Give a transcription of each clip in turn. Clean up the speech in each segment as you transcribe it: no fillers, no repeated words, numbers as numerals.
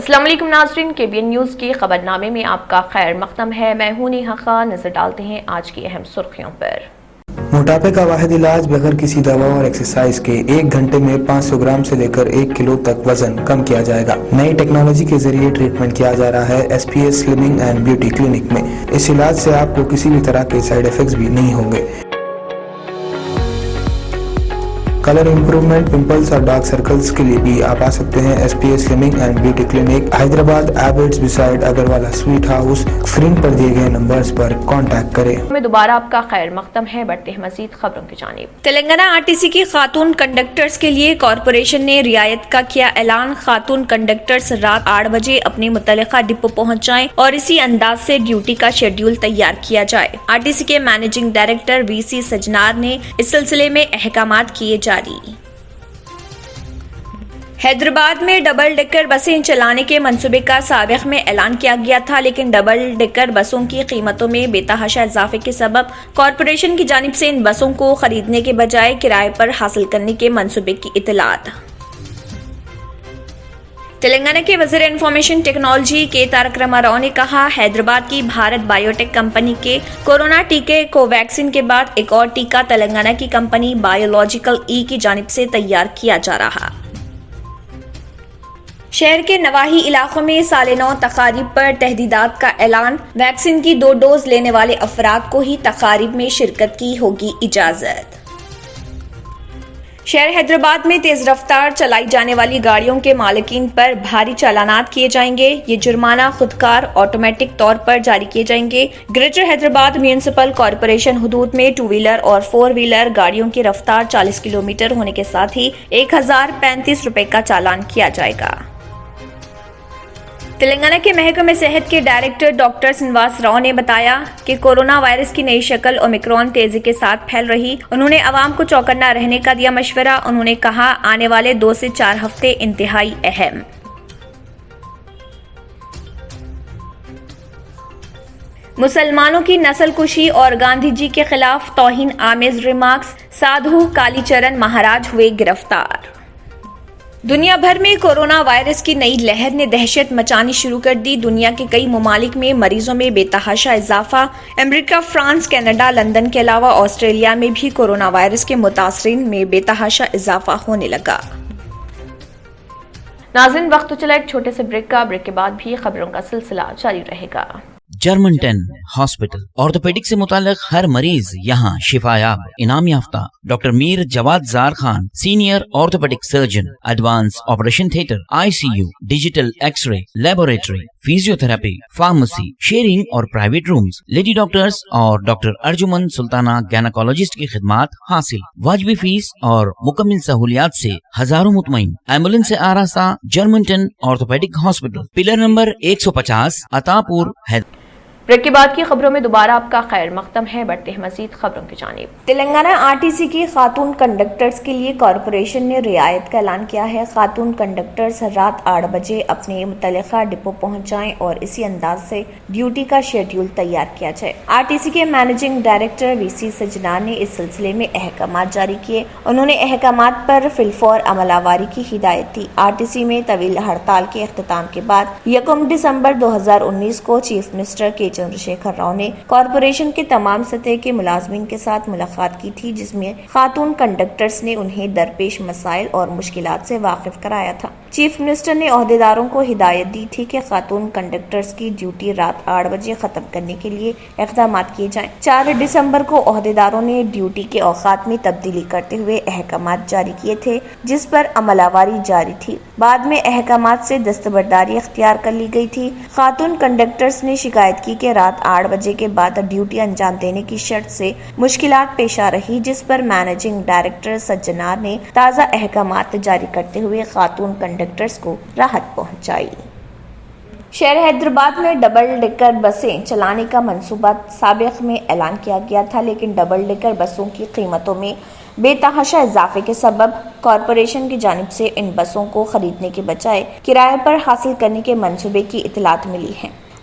السلام علیکم ناظرین، KBN نیوز کی خبرنامے میں آپ کا خیر مقدم ہے۔ میں ہوں نیہا خان۔ نظر ڈالتے ہیں آج کی اہم سرخیوں پر۔ موٹاپے کا واحد علاج بغیر کسی دوا اور ایکسرسائز کے 1 گھنٹے میں 500 گرام سے لے کر 1 کلو تک وزن کم کیا جائے گا۔ نئی ٹیکنالوجی کے ذریعے ٹریٹمنٹ کیا جا رہا ہے SPS slimming and beauty clinic میں۔ اس علاج سے آپ کو کسی بھی طرح کے سائیڈ ایفیکٹس بھی نہیں ہوں گے۔ کلر امپروومنٹ، پمپلز اور ڈارک سرکلز کے لیے بھی آپ آ سکتے ہیں SPS slimming and beauty clinic, Hyderabad, Abids beside Agarwala sweet house. Screen پر دیے گئے نمبرز پر کانٹیکٹ کریں۔ میں دوبارہ آپ کا خیر مقدم ہے۔ بڑھتے ہیں مزید خبروں کی جانب۔ تلنگانہ RTC کی خاتون کنڈکٹرز کے لیے کارپوریشن نے رعایت کا کیا اعلان۔ خاتون کنڈکٹرز رات 8 بجے اپنے متعلقہ ڈپو پہنچ جائیں اور اسی انداز سے ڈیوٹی کا شیڈیول تیار کیا جائے۔ RTC کے مینیجنگ ڈائریکٹر VC سجنار نے اس سلسلے میں احکامات کیے جاری۔ حیدرآباد میں ڈبل ڈیکر بسیں چلانے کے منصوبے کا سابق میں اعلان کیا گیا تھا، لیکن ڈبل ڈیکر بسوں کی قیمتوں میں بے تحاشا اضافے کے سبب کارپوریشن کی جانب سے ان بسوں کو خریدنے کے بجائے کرائے پر حاصل کرنے کے منصوبے کی اطلاعات۔ تلنگانہ کے وزیر انفارمیشن ٹیکنالوجی کے تارک راما راؤ نے کہا، حیدرآباد کی بھارت بائیو ٹیک کمپنی کے کورونا ٹیکے کوویکسین کے بعد ایک اور ٹیکہ تلنگانہ کی کمپنی بایولوجیکل کی جانب سے تیار کیا جا رہا۔ شہر کے نواحی علاقوں میں سال نو تقاریب پر تحدیدات کا اعلان۔ ویکسین کی 2 ڈوز لینے والے افراد کو ہی تقاریب میں شرکت کی ہوگی اجازت۔ شہر حیدرآباد میں تیز رفتار چلائی جانے والی گاڑیوں کے مالکین پر بھاری چالانات کیے جائیں گے۔ یہ جرمانہ خودکار آٹومیٹک طور پر جاری کیے جائیں گے۔ گریٹر حیدرآباد میونسپل کارپوریشن حدود میں 2 ویلر اور 4 ویلر گاڑیوں کی رفتار 40 کلومیٹر ہونے کے ساتھ ہی 1035 روپے کا چالان کیا جائے گا۔ تلنگانہ کے محکمہ صحت کے ڈائریکٹر ڈاکٹر سنواس راؤ نے بتایا کہ کورونا وائرس کی نئی شکل اومیکرون تیزی کے ساتھ پھیل رہی۔ انہوں نے عوام کو چوکنا رہنے کا دیا مشورہ۔ انہوں نے کہا، آنے والے 2 سے 4 ہفتے انتہائی اہم۔ مسلمانوں کی نسل کشی اور گاندھی جی کے خلاف توہین آمیز ریمارکس، سادھو کالی چرن مہاراج ہوئے گرفتار۔ دنیا بھر میں کورونا وائرس کی نئی لہر نے دہشت مچانی شروع کر دی۔ دنیا کے کئی ممالک میں مریضوں میں بے تحاشا اضافہ۔ امریکہ، فرانس، کینیڈا، لندن کے علاوہ آسٹریلیا میں بھی کورونا وائرس کے متاثرین میں بے تحاشا اضافہ ہونے لگا۔ ناظرین، وقت تو چلا ایک چھوٹے سے بریک کا۔ بریک کے بعد بھی خبروں کا سلسلہ جاری رہے گا۔ جرمنٹن ہاسپٹل، آرتھوپیڈک سے متعلق ہر مریض یہاں شفا یاب۔ انعام یافتہ ڈاکٹر میر جواد زار Khan, senior orthopaedic surgeon, advance operation theatre, ICU، digital X ray, laboratory, physio therapy, pharmacy, sharing اور پرائیویٹ رومز، لیڈی ڈاکٹرز اور ڈاکٹر ارجمن سلطانہ گینیکولوجسٹ کی خدمات حاصل۔ واجبی فیس اور مکمل سہولیات سے ہزاروں مطمئن۔ ایمبولینس سے آراستہ جرمنٹن orthopaedic hospital, pillar number 150، Attapur, Hyderabad. Break کے بعد کی خبروں میں دوبارہ آپ کا خیر مقدم ہے۔ بڑھتے ہیں مزید خبروں کی جانب۔ تلنگانہ RTC کی خاتون کنڈکٹرز کے لیے کارپوریشن نے رعایت کا اعلان کیا ہے۔ خاتون کنڈکٹرز رات 8 بجے اپنے متعلقہ ڈپو پہنچ جائیں اور اسی انداز سے ڈیوٹی کا شیڈیول تیار کیا جائے۔ RTC کے مینیجنگ ڈائریکٹر VC سجنار نے اس سلسلے میں احکامات جاری کیے۔ انہوں نے احکامات پر فی الفور عمل آوری کی ہدایت دی۔ RTC میں طویل ہڑتال کے اختتام کے بعد 1 دسمبر 2019 کو چیف منسٹر کے چندر شیکھر راؤ نے کارپوریشن کے تمام سطح کے ملازمین کے ساتھ ملاقات کی تھی، جس میں خاتون کنڈکٹرز نے انہیں درپیش مسائل اور مشکلات سے واقف کرایا تھا۔ چیف منسٹر نے عہدیداروں کو ہدایت دی تھی کہ خاتون کنڈکٹرز کی ڈیوٹی رات 8 بجے ختم کرنے کے لیے اقدامات کیے جائیں۔ 4 دسمبر کو عہدیداروں نے ڈیوٹی کے اوقات میں تبدیلی کرتے ہوئے احکامات جاری کیے تھے، جس پر عمل آوری جاری تھی۔ بعد میں احکامات سے دستبرداری اختیار کر لی گئی تھی۔ خاتون کنڈکٹرز نے شکایت کی کہ رات 8 بجے کے بعد ڈیوٹی انجام دینے کی شرط سے مشکلات پیش آ رہی، جس پر مینیجنگ ڈائریکٹر سجنار نے تازہ احکامات جاری کرتے ہوئے خاتون کنڈکٹرز کو راحت پہنچائی۔ شہر حیدرآباد میں ڈبل ڈیکر بسیں چلانے کا منصوبہ سابق میں اعلان کیا گیا تھا، لیکن ڈبل ڈیکر بسوں کی قیمتوں میں بے تحاشا اضافے کے سبب کارپوریشن کی جانب سے ان بسوں کو خریدنے کے بجائے کرائے پر حاصل کرنے کے منصوبے کی اطلاعات ملی ہیں۔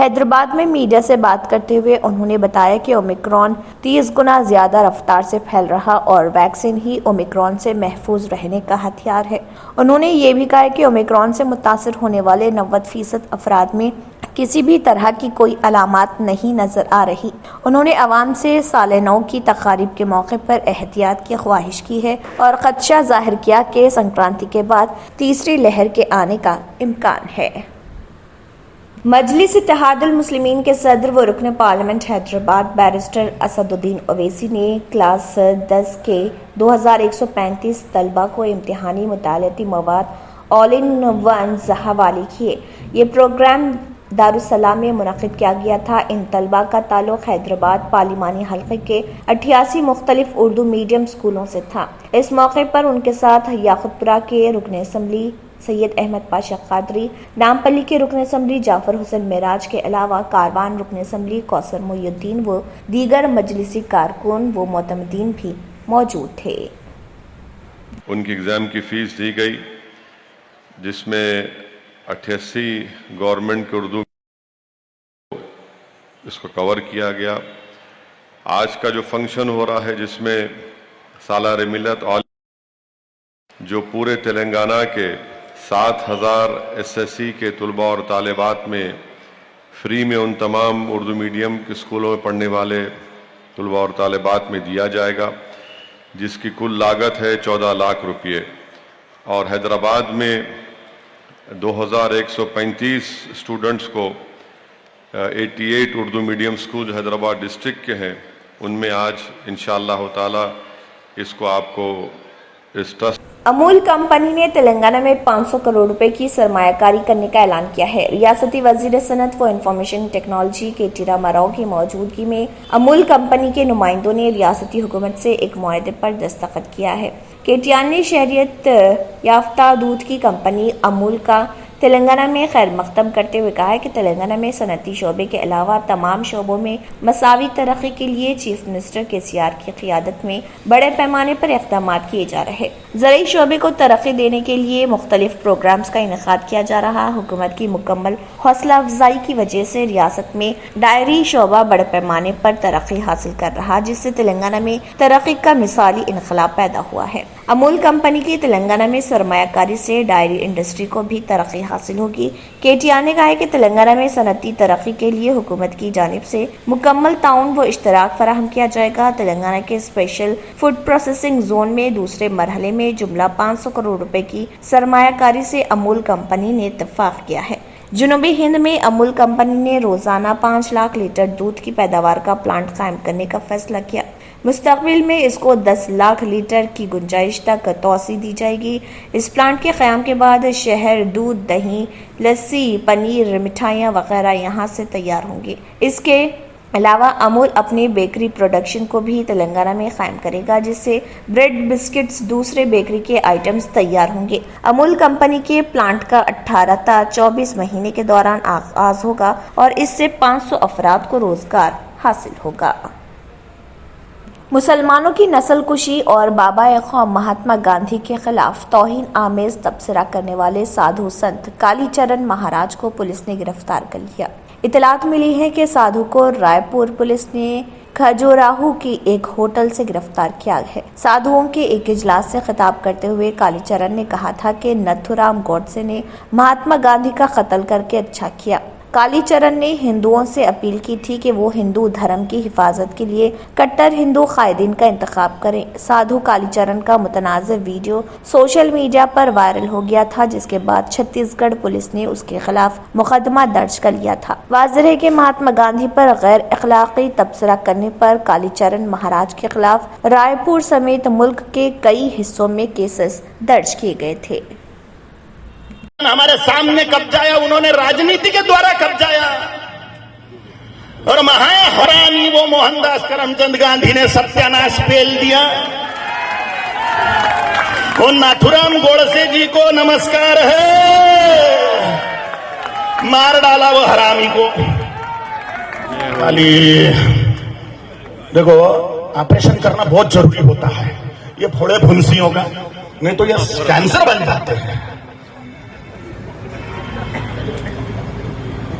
حیدرآباد میں میڈیا سے بات کرتے ہوئے انہوں نے بتایا کہ اومیکرون 30 گنا زیادہ رفتار سے پھیل رہا اور ویکسین ہی اومیکرون سے محفوظ رہنے کا ہتھیار ہے۔ انہوں نے یہ بھی کہا کہ اومیکرون سے متاثر ہونے والے 90% افراد میں کسی بھی طرح کی کوئی علامات نہیں نظر آ رہی۔ انہوں نے عوام سے سال نو کی تقاریب کے موقع پر احتیاط کی خواہش کی ہے اور خدشہ ظاہر کیا کہ سنکرانتی کے بعد تیسری لہر کے آنے کا امکان ہے۔ مجلس اتحاد المسلمین کے صدر و رکن پارلیمنٹ حیدرآباد بیرسٹر اسد الدین اویسی نے کلاس 10 کے 2135 طلبہ کو امتحانی مطالعاتی مواد آل ان ونز حوالے کیے۔ یہ پروگرام دارالسلام میں منعقد کیا گیا تھا۔ ان طلبہ کا تعلق حیدرآباد پارلیمانی حلقے کے 88 مختلف اردو میڈیم اسکولوں سے تھا۔ اس موقع پر ان کے ساتھ یاقوتپورہ کے رکن اسمبلی سید احمد پاشا قادری، نامپلی کے رکن اسمبلی جعفر حسین معراج کے علاوہ کاروان رکن اسمبلی کوثر محی الدین و دیگر مجلسی کارکن و معتمدین بھی موجود تھے۔ ان کی ایگزام کی فیس دی گئی جس میں 88 گورنمنٹ کے اردو اس کو کور کیا گیا۔ آج کا جو فنکشن ہو رہا ہے جس میں سالار ملت جو پورے تلنگانہ کے 7000 SSC کے طلباء اور طالبات میں فری میں ان تمام اردو میڈیم کے اسکولوں میں پڑھنے والے طلباء اور طالبات میں دیا جائے گا، جس کی کل لاگت ہے 14 لاکھ روپے، اور حیدرآباد میں 2135 اسٹوڈنٹس کو 88 Urdu medium school Hyderabad district کے ہیں، ان میں آج انشاءاللہ تعالی اس کو آپ کو اس ٹرسٹ امول کمپنی نے تلنگانہ میں 500 کروڑ روپے کی سرمایہ کاری کرنے کا اعلان کیا ہے۔ ریاستی وزیر صنعت و انفارمیشن ٹیکنالوجی کے ٹی راما کی موجودگی میں امول کمپنی کے نمائندوں نے ریاستی حکومت سے ایک معاہدے پر دستخط کیا ہے۔ KTR نے شہریت یافتہ دودھ کی کمپنی امول کا تلنگانہ میں خیر مقدم کرتے ہوئے کہا ہے کہ تلنگانہ میں صنعتی شعبے کے علاوہ تمام شعبوں میں مساوی ترقی کے لیے چیف منسٹر KCR کی قیادت میں بڑے پیمانے پر اقدامات کیے جا رہے۔ زرعی شعبے کو ترقی دینے کے لیے مختلف پروگرامز کا انعقاد کیا جا رہا۔ حکومت کی مکمل حوصلہ افزائی کی وجہ سے ریاست میں ڈائری شعبہ بڑے پیمانے پر ترقی حاصل کر رہا، جس سے تلنگانہ میں ترقی کا مثالی انقلاب پیدا ہوا ہے۔ امول کمپنی کی تلنگانہ میں سرمایہ کاری سے ڈائری انڈسٹری کو بھی ترقی حاصل ہوگی۔ KTR نے کہا ہے کہ تلنگانہ میں صنعتی ترقی کے لیے حکومت کی جانب سے مکمل تعاون و اشتراک فراہم کیا جائے گا۔ تلنگانہ کے اسپیشل فوڈ پروسیسنگ زون میں دوسرے مرحلے میں جملہ 500 کروڑ روپے کی سرمایہ کاری سے امول کمپنی نے اتفاق کیا ہے۔ جنوبی ہند میں امول کمپنی نے روزانہ 5 لاکھ لیٹر دودھ کی پیداوار کا پلانٹ قائم کرنے کا فیصلہ کیا۔ مستقبل میں اس کو 10 لاکھ لیٹر کی گنجائش تک توسیع دی جائے گی۔ اس پلانٹ کے قیام کے بعد شہر دودھ، دہی، لسی، پنیر، مٹھائیاں وغیرہ یہاں سے تیار ہوں گے۔ اس کے علاوہ امول اپنی بیکری پروڈکشن کو بھی تلنگانہ میں قائم کرے گا، جس سے بریڈ، بسکٹس، دوسرے بیکری کے آئٹمز تیار ہوں گے۔ امول کمپنی کے پلانٹ کا 18 تا 24 مہینے کے دوران آغاز ہوگا اور اس سے 500 افراد کو روزگار حاصل ہوگا۔ مسلمانوں کی نسل کشی اور بابا قوم مہاتما گاندھی کے خلاف توہین آمیز تبصرہ کرنے والے سادھو سنت کالی چرن مہاراج کو پولیس نے گرفتار کر لیا۔ اطلاعات ملی ہے کہ سادھو کو رائے پور پولیس نے کھجوراہو کی ایک ہوٹل سے گرفتار کیا ہے۔ سادھوؤں کے ایک اجلاس سے خطاب کرتے ہوئے کالی چرن نے کہا تھا کہ نتھو رام گوڈسے نے مہاتما گاندھی کا قتل کر کے اچھا کیا۔ کالی چرن نے ہندوؤں سے اپیل کی تھی کہ وہ ہندو دھرم کی حفاظت کے لیے کٹر ہندو قائدین کا انتخاب کریں۔ سادھو کالی چرن کا متنازع ویڈیو سوشل میڈیا پر وائرل ہو گیا تھا، جس کے بعد چھتیس گڑھ پولیس نے اس کے خلاف مقدمہ درج کر لیا تھا۔ واضح ہے کہ مہاتما گاندھی پر غیر اخلاقی تبصرہ کرنے پر کالی چرن مہاراج کے خلاف رائے پور سمیت ملک کے کئی حصوں میں کیسز درج کیے گئے تھے۔ ہمارے سامنے قبضایا، انہوں نے راجنیتی کے دوارا قبضایا، اور مہا حرامی وہ موہن داس کرم چند گاندھی نے ستیاناش پیل دیا۔ ان ناتھورام گوڈسے جی کو نمسکار ہے، مار ڈالا وہ حرامی کو۔ دیکھو، آپریشن کرنا بہت ضروری ہوتا ہے، یہ پھوڑے پھنسیوں کا، نہیں تو یہ کینسر بن جاتے ہیں۔